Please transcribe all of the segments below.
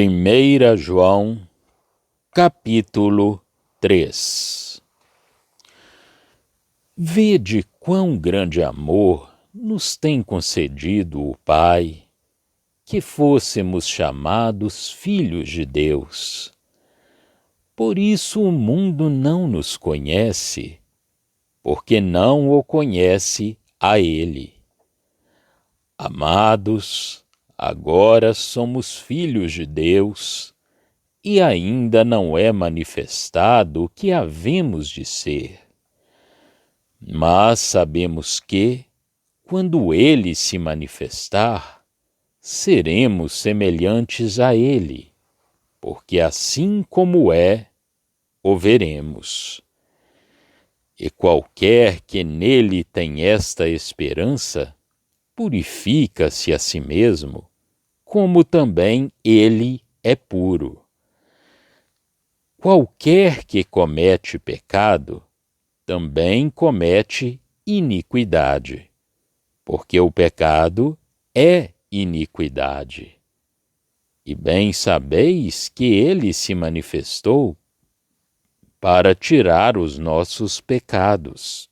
1 João, capítulo 3. Vede quão grande amor nos tem concedido o Pai, que fôssemos chamados filhos de Deus. Por isso o mundo não nos conhece, porque não o conhece a Ele. Amados, agora somos filhos de Deus, e ainda não é manifestado o que havemos de ser. Mas sabemos que, quando Ele se manifestar, seremos semelhantes a Ele, porque assim como é, o veremos. E qualquer que nele tem esta esperança, purifica-se a si mesmo, como também ele é puro. Qualquer que comete pecado, também comete iniquidade, porque o pecado é iniquidade. E bem sabeis que ele se manifestou para tirar os nossos pecados,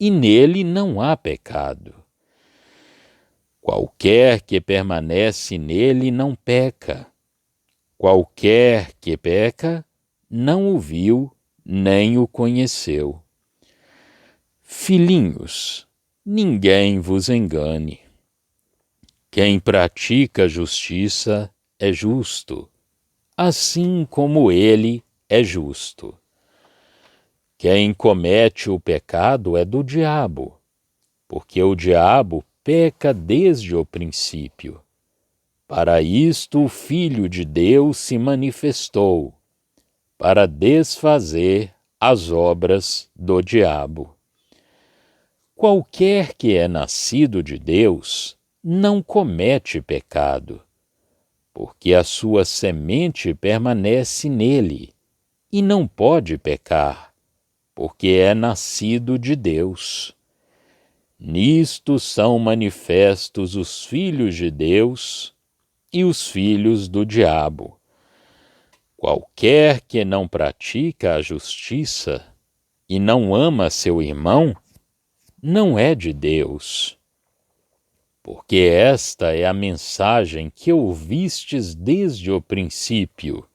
e nele não há pecado. Qualquer que permanece nele não peca. Qualquer que peca não o viu nem o conheceu. Filhinhos, ninguém vos engane. Quem pratica justiça é justo, assim como ele é justo. Quem comete o pecado é do diabo, porque o diabo peca desde o princípio. Para isto o Filho de Deus se manifestou, para desfazer as obras do diabo. Qualquer que é nascido de Deus não comete pecado, porque a sua semente permanece nele, e não pode pecar, porque é nascido de Deus. Nisto são manifestos os filhos de Deus e os filhos do diabo. Qualquer que não pratica a justiça e não ama seu irmão, não é de Deus. Porque esta é a mensagem que ouvistes desde o princípio,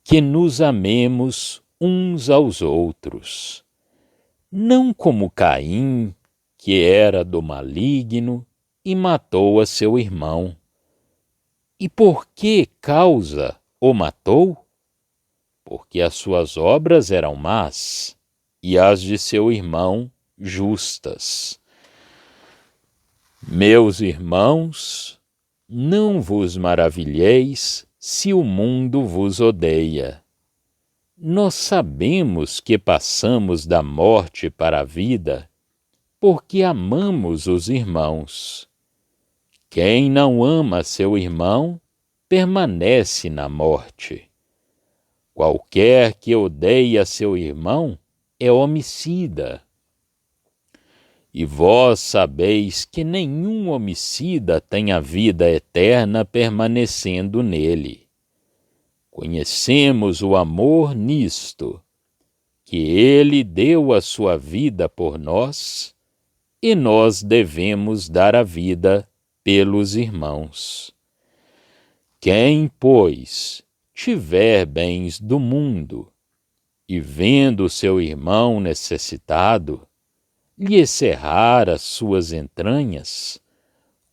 que nos amemos uns aos outros. Não como Caim, que era do maligno e matou a seu irmão. E por que causa o matou? Porque as suas obras eram más, e as de seu irmão justas. Meus irmãos, não vos maravilheis se o mundo vos odeia. Nós sabemos que passamos da morte para a vida, porque amamos os irmãos. Quem não ama seu irmão, permanece na morte. Qualquer que odeia seu irmão é homicida. E vós sabeis que nenhum homicida tem a vida eterna permanecendo nele. Conhecemos o amor nisto, que ele deu a sua vida por nós, e nós devemos dar a vida pelos irmãos. Quem, pois, tiver bens do mundo, e vendo seu irmão necessitado, lhe cerrar as suas entranhas,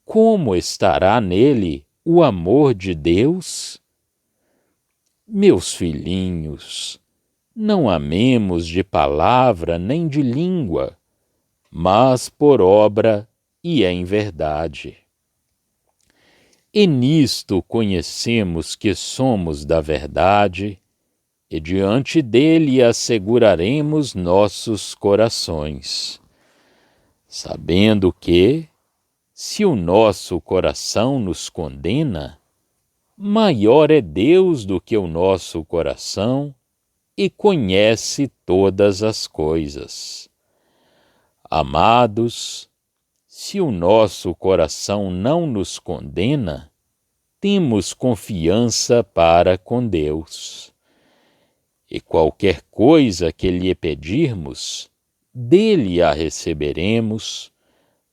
como estará nele o amor de Deus? Meus filhinhos, não amemos de palavra nem de língua, mas por obra e em verdade. E nisto conhecemos que somos da verdade, e diante dele asseguraremos nossos corações, sabendo que, se o nosso coração nos condena, maior é Deus do que o nosso coração e conhece todas as coisas. Amados, se o nosso coração não nos condena, temos confiança para com Deus. E qualquer coisa que lhe pedirmos, dele a receberemos,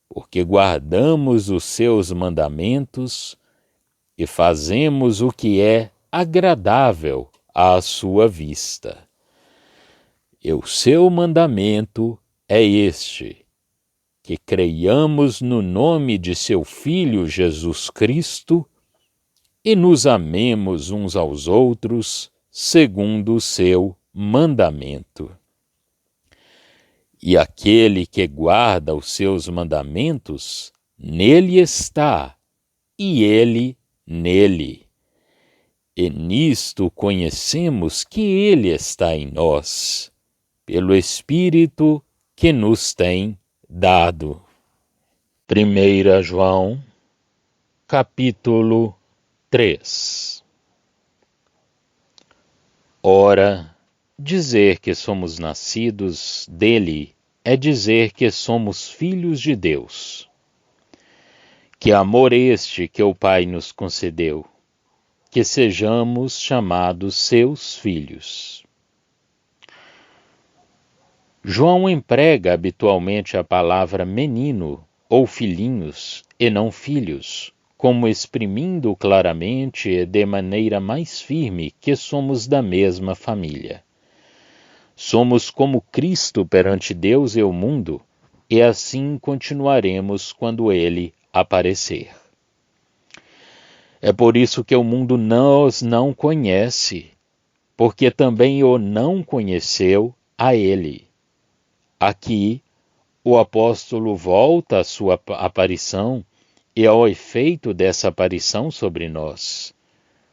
porque guardamos os seus mandamentos e fazemos o que é agradável à sua vista. E o seu mandamento é este: que creiamos no nome de seu Filho Jesus Cristo e nos amemos uns aos outros segundo o seu mandamento. E aquele que guarda os seus mandamentos, nele está, e ele nele. E nisto conhecemos que ele está em nós, pelo Espírito que nos tem dado. 1 João, capítulo 3. Ora, dizer que somos nascidos dele é dizer que somos filhos de Deus. Que amor este que o Pai nos concedeu, que sejamos chamados seus filhos. João emprega habitualmente a palavra menino ou filhinhos e não filhos, como exprimindo claramente e de maneira mais firme que somos da mesma família. Somos como Cristo perante Deus e o mundo, e assim continuaremos quando ele aparecer. É por isso que o mundo nos não conhece, porque também o não conheceu a ele. Aqui, o apóstolo volta à sua aparição e ao efeito dessa aparição sobre nós.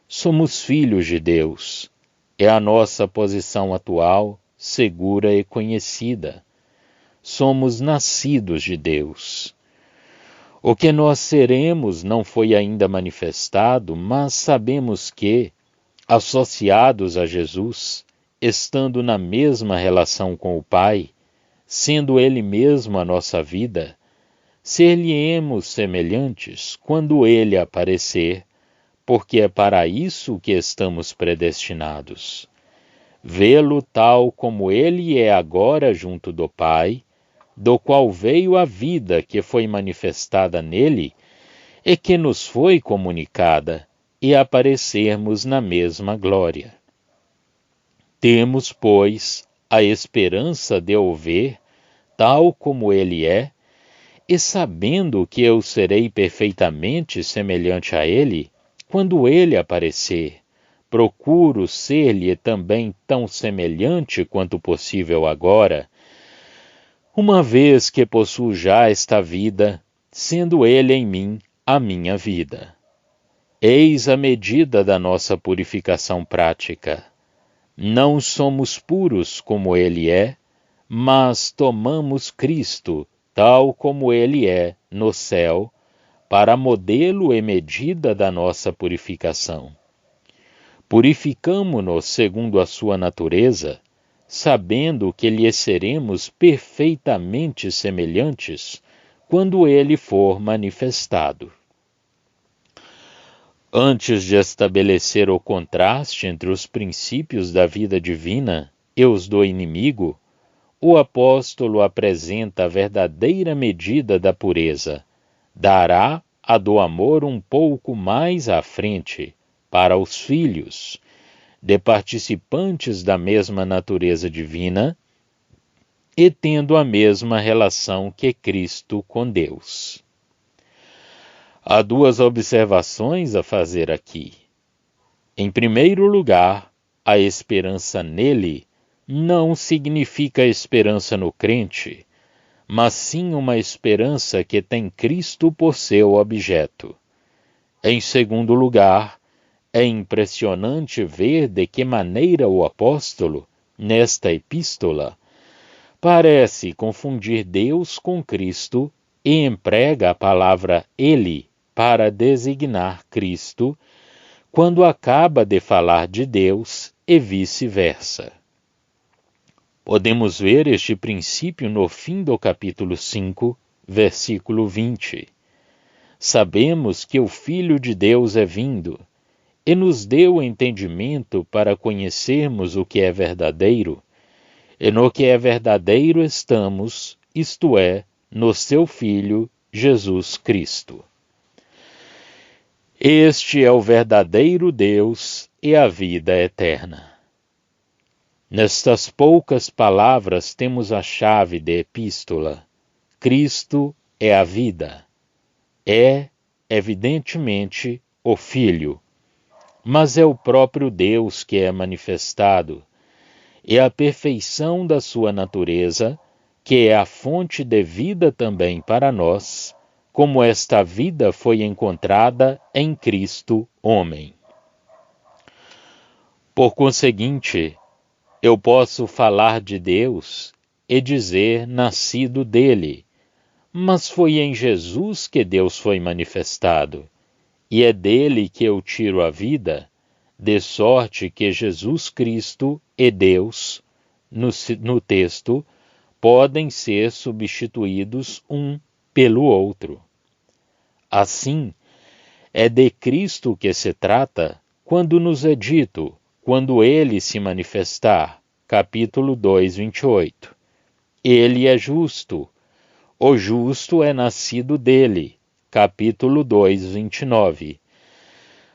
Somos filhos de Deus. É a nossa posição atual, segura e conhecida. Somos nascidos de Deus. O que nós seremos não foi ainda manifestado, mas sabemos que, associados a Jesus, estando na mesma relação com o Pai, sendo Ele mesmo a nossa vida, ser-lhe-emos semelhantes quando Ele aparecer, porque é para isso que estamos predestinados. Vê-lo tal como Ele é agora junto do Pai, do qual veio a vida que foi manifestada nele e que nos foi comunicada, e aparecermos na mesma glória. Temos, pois, a esperança de o ver, tal como ele é, e sabendo que eu serei perfeitamente semelhante a ele, quando ele aparecer, procuro ser-lhe também tão semelhante quanto possível agora, uma vez que possuo já esta vida, sendo ele em mim a minha vida. Eis a medida da nossa purificação prática. Não somos puros como ele é, mas tomamos Cristo, tal como ele é, no céu, para modelo e medida da nossa purificação. Purificamo-nos segundo a sua natureza, sabendo que lhe seremos perfeitamente semelhantes quando ele for manifestado. Antes de estabelecer o contraste entre os princípios da vida divina e os do inimigo, o apóstolo apresenta a verdadeira medida da pureza. Dará a do amor um pouco mais à frente, para os filhos, de participantes da mesma natureza divina e tendo a mesma relação que Cristo com Deus. Há duas observações a fazer aqui. Em primeiro lugar, a esperança nele não significa esperança no crente, mas sim uma esperança que tem Cristo por seu objeto. Em segundo lugar, é impressionante ver de que maneira o apóstolo, nesta epístola, parece confundir Deus com Cristo e emprega a palavra ele para designar Cristo, quando acaba de falar de Deus e vice-versa. Podemos ver este princípio no fim do capítulo 5, versículo 20. Sabemos que o Filho de Deus é vindo e nos deu entendimento para conhecermos o que é verdadeiro, e no que é verdadeiro estamos, isto é, no seu Filho, Jesus Cristo. Este é o verdadeiro Deus e a vida eterna. Nestas poucas palavras temos a chave da epístola. Cristo é a vida. É, evidentemente, o Filho, mas é o próprio Deus que é manifestado, e a perfeição da sua natureza, que é a fonte de vida também para nós, como esta vida foi encontrada em Cristo, homem. Por conseguinte, eu posso falar de Deus e dizer nascido dele, mas foi em Jesus que Deus foi manifestado, e é dele que eu tiro a vida, de sorte que Jesus Cristo e Deus, no texto, podem ser substituídos um pelo outro. Assim, é de Cristo que se trata quando nos é dito, quando ele se manifestar, capítulo 2, 28. Ele é justo, o justo é nascido dele, capítulo 2, 29.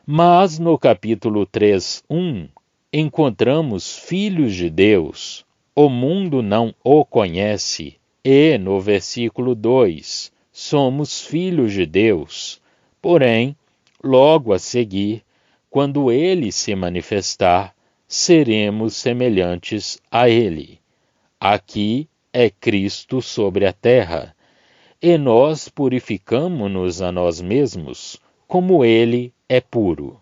Mas no capítulo 3, 1, encontramos filhos de Deus, o mundo não o conhece, e no versículo 2, somos filhos de Deus, porém, logo a seguir, quando ele se manifestar, seremos semelhantes a ele. Aqui é Cristo sobre a terra, e nós purificamo-nos a nós mesmos, como ele é puro.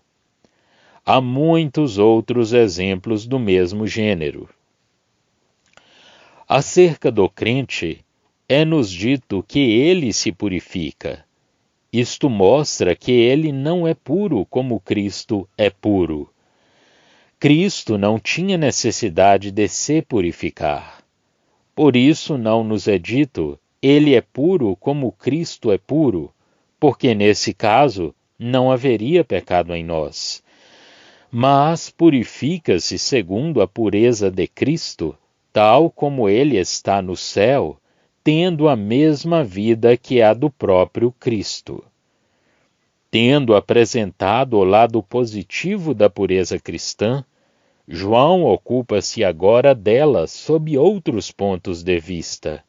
Há muitos outros exemplos do mesmo gênero. Acerca do crente, é-nos dito que ele se purifica. Isto mostra que ele não é puro como Cristo é puro. Cristo não tinha necessidade de se purificar. Por isso não nos é dito, ele é puro como Cristo é puro, porque nesse caso não haveria pecado em nós. Mas purifica-se segundo a pureza de Cristo, tal como ele está no céu, tendo a mesma vida que a do próprio Cristo. Tendo apresentado o lado positivo da pureza cristã, João ocupa-se agora dela sob outros pontos de vista,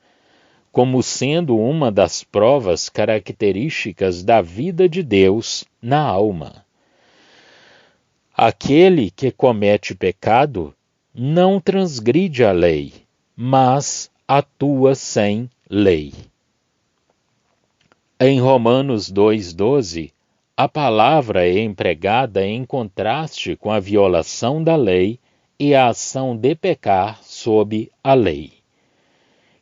como sendo uma das provas características da vida de Deus na alma. Aquele que comete pecado não transgride a lei, mas atua sem lei. Em Romanos 2,12, a palavra é empregada em contraste com a violação da lei e a ação de pecar sob a lei.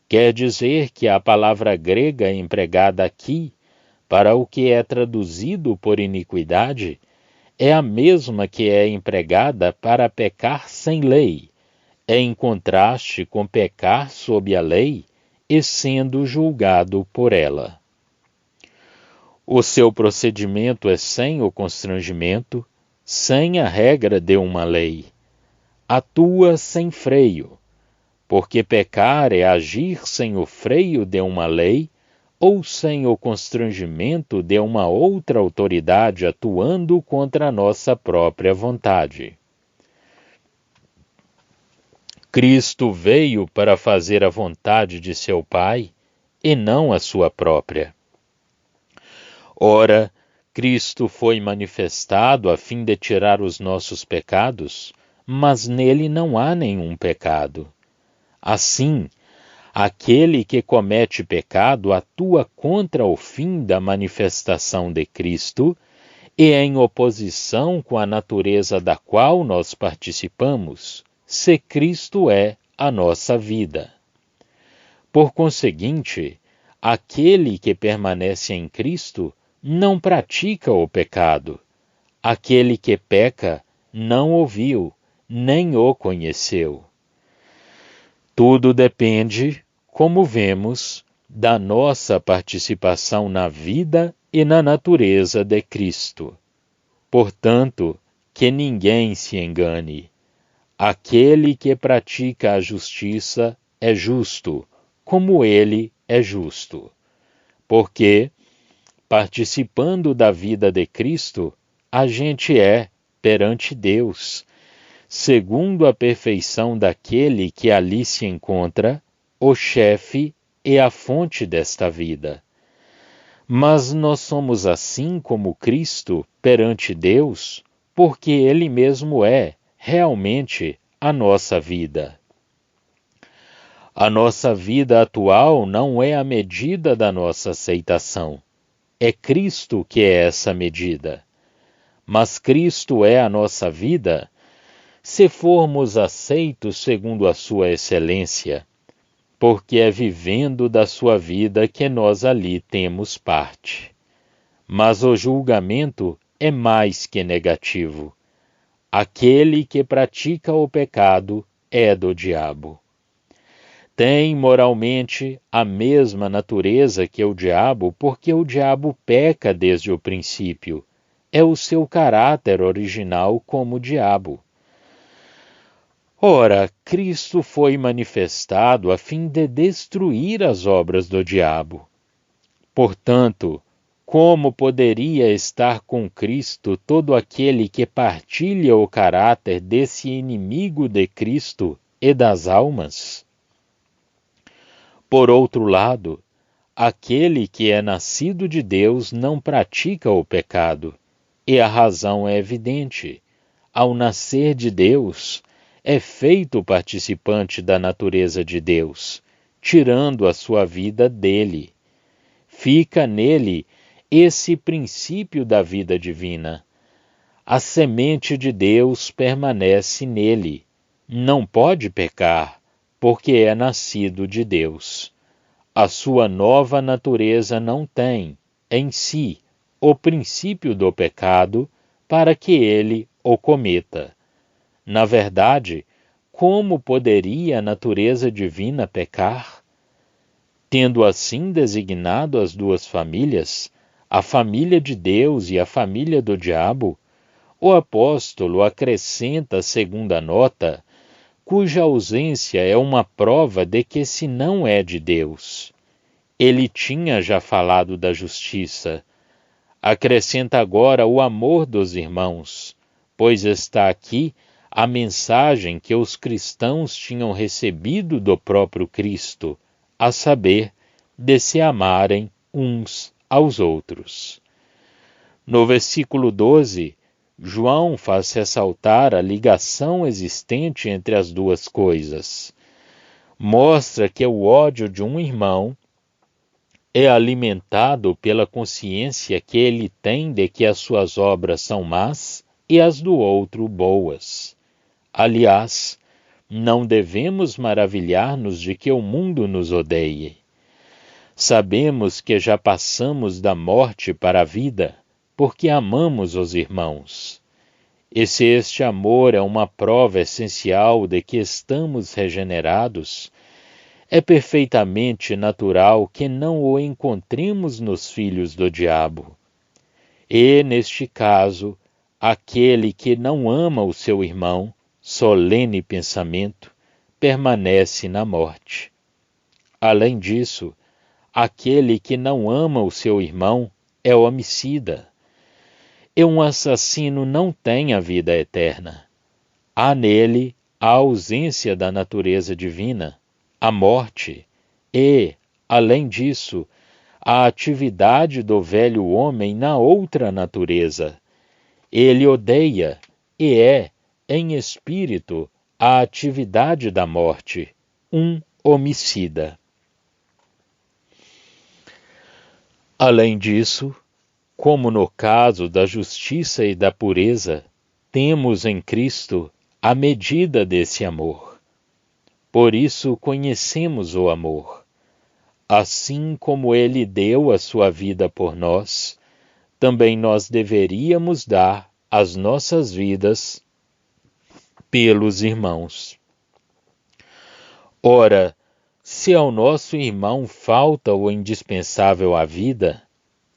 Quer dizer que a palavra grega empregada aqui, para o que é traduzido por iniquidade, é a mesma que é empregada para pecar sem lei, em contraste com pecar sob a lei e sendo julgado por ela. O seu procedimento é sem o constrangimento, sem a regra de uma lei. Atua sem freio, porque pecar é agir sem o freio de uma lei ou sem o constrangimento de uma outra autoridade atuando contra a nossa própria vontade. Cristo veio para fazer a vontade de seu Pai e não a sua própria. Ora, Cristo foi manifestado a fim de tirar os nossos pecados, mas nele não há nenhum pecado. Assim, aquele que comete pecado atua contra o fim da manifestação de Cristo e em oposição com a natureza da qual nós participamos, se Cristo é a nossa vida. Por conseguinte, aquele que permanece em Cristo não pratica o pecado. Aquele que peca não o viu, nem o conheceu. Tudo depende, como vemos, da nossa participação na vida e na natureza de Cristo. Portanto, que ninguém se engane. Aquele que pratica a justiça é justo, como ele é justo. Porque, participando da vida de Cristo, a gente é, perante Deus, segundo a perfeição daquele que ali se encontra, o chefe e a fonte desta vida. Mas nós somos assim como Cristo perante Deus, porque Ele mesmo é, realmente, a nossa vida. A nossa vida atual não é a medida da nossa aceitação. É Cristo que é essa medida. Mas Cristo é a nossa vida se formos aceitos segundo a sua excelência, porque é vivendo da sua vida que nós ali temos parte. Mas o julgamento é mais que negativo. Aquele que pratica o pecado é do diabo. Tem moralmente a mesma natureza que o diabo, porque o diabo peca desde o princípio. É o seu caráter original como diabo. Ora, Cristo foi manifestado a fim de destruir as obras do diabo. Portanto, como poderia estar com Cristo todo aquele que partilha o caráter desse inimigo de Cristo e das almas? Por outro lado, aquele que é nascido de Deus não pratica o pecado, e a razão é evidente. Ao nascer de Deus, é feito participante da natureza de Deus, tirando a sua vida dele. Fica nele esse princípio da vida divina. A semente de Deus permanece nele. Não pode pecar, porque é nascido de Deus. A sua nova natureza não tem, em si, o princípio do pecado, para que ele o cometa. Na verdade, como poderia a natureza divina pecar? Tendo assim designado as duas famílias, a família de Deus e a família do diabo, o apóstolo acrescenta a segunda nota, cuja ausência é uma prova de que se não é de Deus. Ele tinha já falado da justiça. Acrescenta agora o amor dos irmãos, pois está aqui a mensagem que os cristãos tinham recebido do próprio Cristo, a saber, de se amarem uns aos outros. No versículo 12, João faz ressaltar a ligação existente entre as duas coisas. Mostra que o ódio de um irmão é alimentado pela consciência que ele tem de que as suas obras são más e as do outro boas. Aliás, não devemos maravilhar-nos de que o mundo nos odeie. Sabemos que já passamos da morte para a vida, porque amamos os irmãos. E se este amor é uma prova essencial de que estamos regenerados, é perfeitamente natural que não o encontremos nos filhos do diabo. E, neste caso, aquele que não ama o seu irmão, solene pensamento, permanece na morte. Além disso, aquele que não ama o seu irmão é homicida. E um assassino não tem a vida eterna. Há nele a ausência da natureza divina, a morte e, além disso, a atividade do velho homem na outra natureza. Ele odeia e é, em espírito, a atividade da morte, um homicida. Além disso, como no caso da justiça e da pureza, temos em Cristo a medida desse amor. Por isso conhecemos o amor. Assim como ele deu a sua vida por nós, também nós deveríamos dar as nossas vidas pelos irmãos. Ora, se ao nosso irmão falta o indispensável à vida,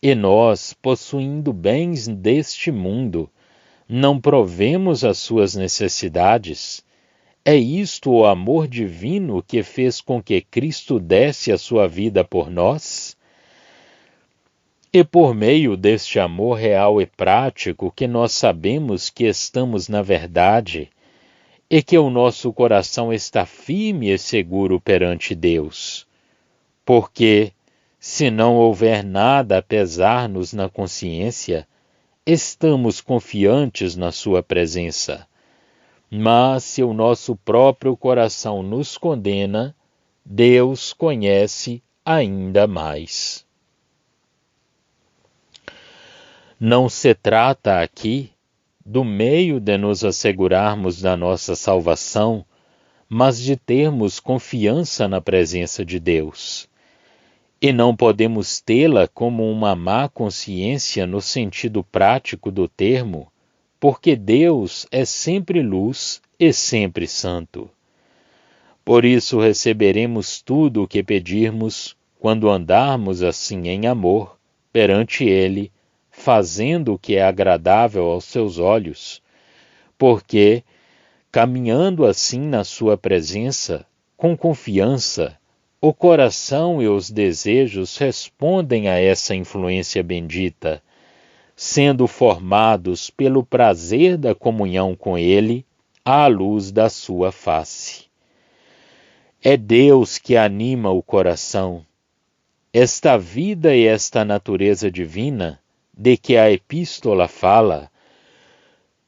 E nós, possuindo bens deste mundo, não provemos as suas necessidades? É isto o amor divino que fez com que Cristo desse a sua vida por nós? E por meio deste amor real e prático que nós sabemos que estamos na verdade e que o nosso coração está firme e seguro perante Deus. Porque, se não houver nada a pesar-nos na consciência, estamos confiantes na sua presença. Mas se o nosso próprio coração nos condena, Deus conhece ainda mais. Não se trata aqui do meio de nos assegurarmos da nossa salvação, mas de termos confiança na presença de Deus. E não podemos tê-la como uma má consciência no sentido prático do termo, porque Deus é sempre luz e sempre santo. Por isso receberemos tudo o que pedirmos quando andarmos assim em amor perante Ele, fazendo o que é agradável aos seus olhos, porque, caminhando assim na sua presença, com confiança, o coração e os desejos respondem a essa influência bendita, sendo formados pelo prazer da comunhão com Ele, à luz da sua face. É Deus que anima o coração. Esta vida e esta natureza divina, de que a epístola fala,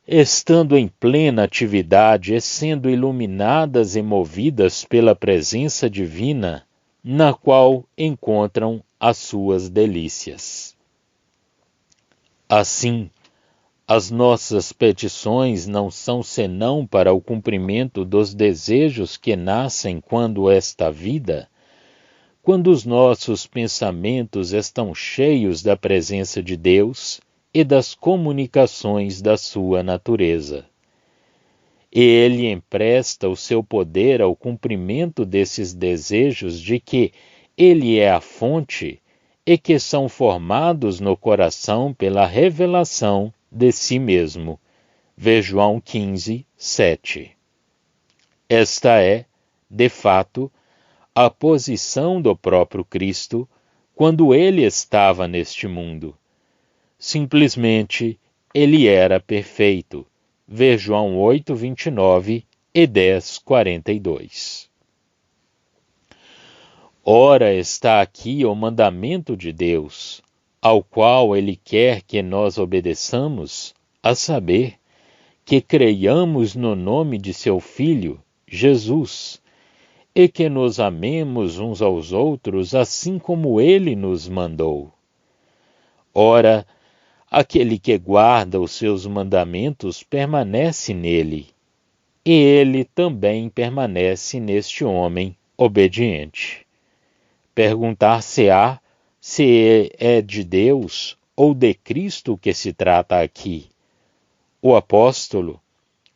estando em plena atividade e sendo iluminadas e movidas pela presença divina, na qual encontram as suas delícias. Assim, as nossas petições não são senão para o cumprimento dos desejos que nascem quando os nossos pensamentos estão cheios da presença de Deus e das comunicações da sua natureza. E Ele empresta o seu poder ao cumprimento desses desejos de que Ele é a fonte e que são formados no coração pela revelação de si mesmo. Vê João 15, 7. Esta é, de fato, a posição do próprio Cristo quando Ele estava neste mundo. Simplesmente, Ele era perfeito. Vê João 8, 29 e 10, 42. Ora está aqui o mandamento de Deus, ao qual Ele quer que nós obedeçamos, a saber, que creiamos no nome de seu Filho, Jesus, e que nos amemos uns aos outros assim como Ele nos mandou. Ora, aquele que guarda os seus mandamentos permanece nele, e ele também permanece neste homem obediente. Perguntar-se-á se é de Deus ou de Cristo que se trata aqui. O apóstolo,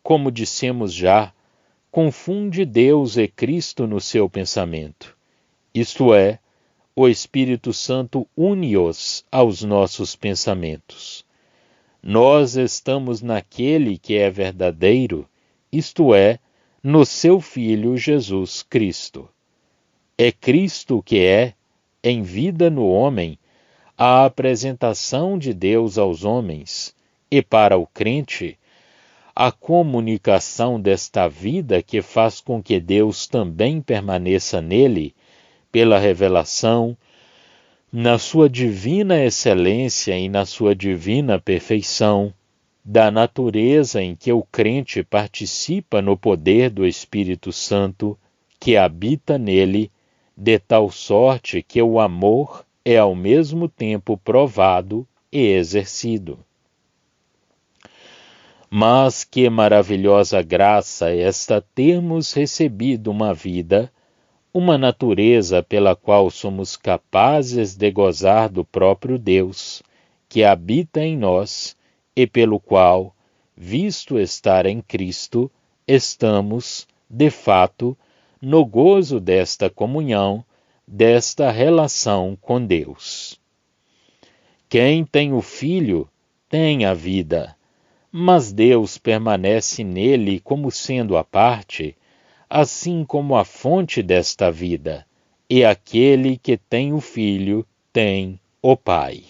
como dissemos já, confunde Deus e Cristo no seu pensamento. Isto é, o Espírito Santo une-os aos nossos pensamentos. Nós estamos naquele que é verdadeiro, isto é, no seu Filho Jesus Cristo. É Cristo que é, em vida no homem, a apresentação de Deus aos homens, e para o crente, a comunicação desta vida que faz com que Deus também permaneça nele, pela revelação, na sua divina excelência e na sua divina perfeição, da natureza em que o crente participa no poder do Espírito Santo, que habita nele, de tal sorte que o amor é ao mesmo tempo provado e exercido. Mas que maravilhosa graça esta termos recebido uma vida, uma natureza pela qual somos capazes de gozar do próprio Deus, que habita em nós e pelo qual, visto estar em Cristo, estamos, de fato, no gozo desta comunhão, desta relação com Deus. Quem tem o Filho tem a vida, mas Deus permanece nele como sendo a parte, assim como a fonte desta vida, e aquele que tem o Filho tem o Pai.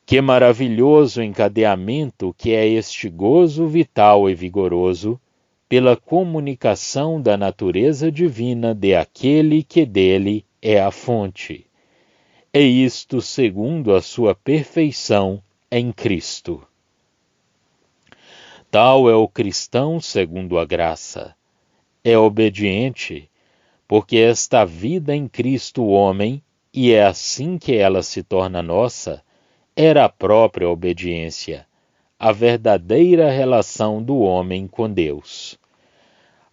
Que maravilhoso encadeamento que é este gozo vital e vigoroso pela comunicação da natureza divina de aquele que dele é a fonte. É isto segundo a sua perfeição em Cristo. Tal é o cristão segundo a graça. É obediente, porque esta vida em Cristo homem, e é assim que ela se torna nossa, era a própria obediência, a verdadeira relação do homem com Deus.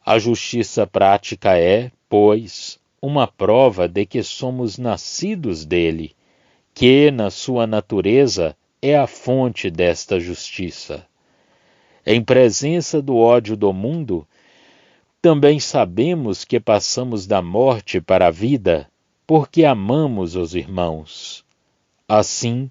A justiça prática é, pois, uma prova de que somos nascidos dele, que, na sua natureza, é a fonte desta justiça. Em presença do ódio do mundo, também sabemos que passamos da morte para a vida, porque amamos os irmãos. Assim,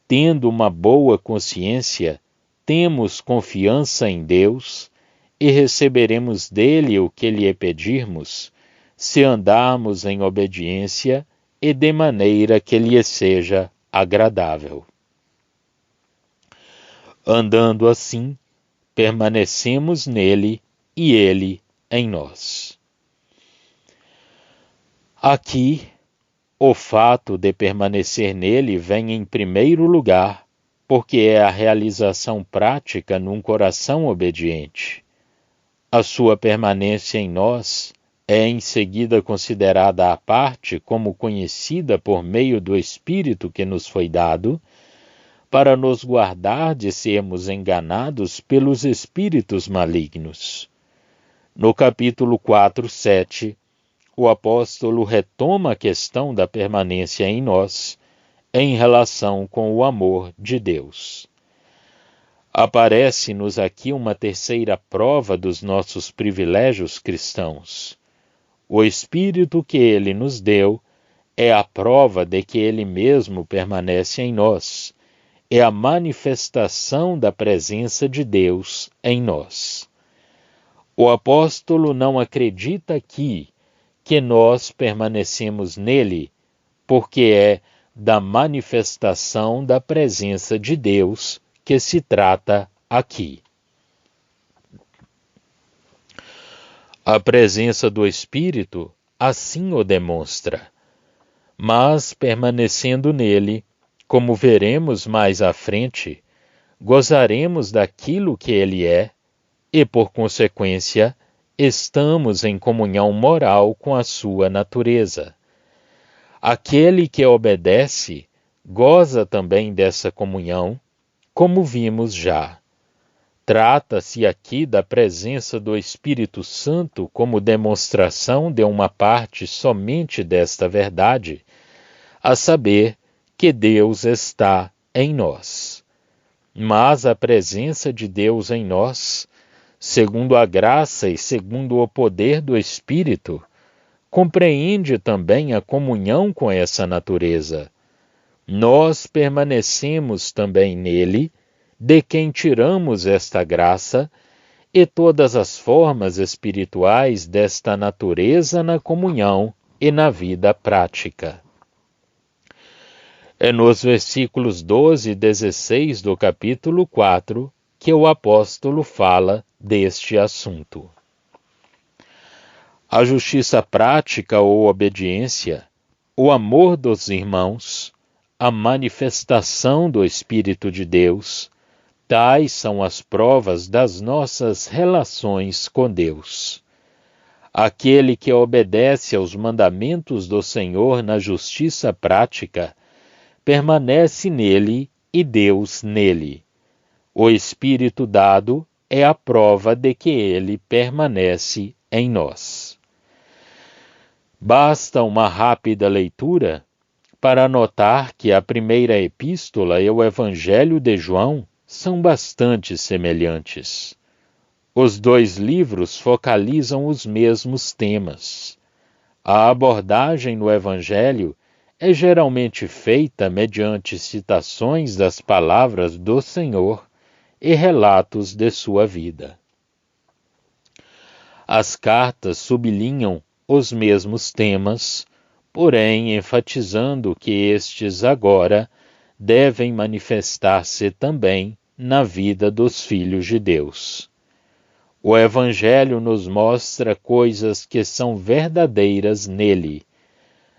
tendo uma boa consciência, temos confiança em Deus e receberemos dele o que lhe pedirmos, se andarmos em obediência e de maneira que lhe seja agradável. Andando assim, permanecemos nele e ele em nós. Aqui, o fato de permanecer nele vem em primeiro lugar, porque é a realização prática num coração obediente. A sua permanência em nós é em seguida considerada à parte como conhecida por meio do Espírito que nos foi dado, para nos guardar de sermos enganados pelos espíritos malignos. No capítulo 4:7, o apóstolo retoma a questão da permanência em nós em relação com o amor de Deus. Aparece-nos aqui uma terceira prova dos nossos privilégios cristãos. O Espírito que ele nos deu é a prova de que ele mesmo permanece em nós. É a manifestação da presença de Deus em nós. O apóstolo não acredita aqui que nós permanecemos nele, porque é da manifestação da presença de Deus que se trata aqui. A presença do Espírito assim o demonstra, mas permanecendo nele, como veremos mais à frente, gozaremos daquilo que ele é e, por consequência, estamos em comunhão moral com a sua natureza. Aquele que obedece goza também dessa comunhão, como vimos já. Trata-se aqui da presença do Espírito Santo como demonstração de uma parte somente desta verdade, a saber, que Deus está em nós. Mas a presença de Deus em nós, segundo a graça e segundo o poder do Espírito, compreende também a comunhão com essa natureza. Nós permanecemos também nele, de quem tiramos esta graça e todas as formas espirituais desta natureza na comunhão e na vida prática. É nos versículos 12 e 16 do capítulo 4 que o apóstolo fala deste assunto. A justiça prática ou obediência, o amor dos irmãos, a manifestação do Espírito de Deus, tais são as provas das nossas relações com Deus. Aquele que obedece aos mandamentos do Senhor na justiça prática, permanece nele e Deus nele. O Espírito dado é a prova de que ele permanece em nós. Basta uma rápida leitura para notar que a primeira epístola e o Evangelho de João são bastante semelhantes. Os dois livros focalizam os mesmos temas. A abordagem no Evangelho é geralmente feita mediante citações das palavras do Senhor e relatos de sua vida. As cartas sublinham os mesmos temas, porém enfatizando que estes agora devem manifestar-se também na vida dos filhos de Deus. O Evangelho nos mostra coisas que são verdadeiras nele.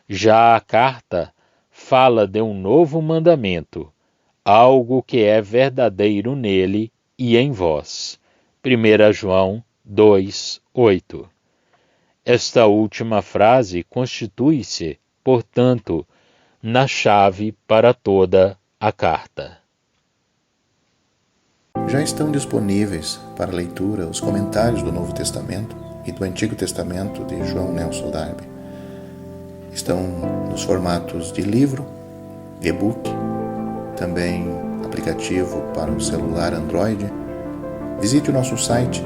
Já a carta fala de um novo mandamento, algo que é verdadeiro nele e em vós. 1 João 2:8. Esta última frase constitui-se, portanto, na chave para toda a carta. Já estão disponíveis para leitura os comentários do Novo Testamento e do Antigo Testamento de João Nelson Darby. Estão nos formatos de livro, e-book, também aplicativo para o celular Android. Visite o nosso site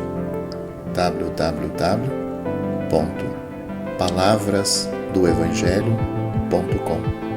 www.palavrasdoevangelho.com.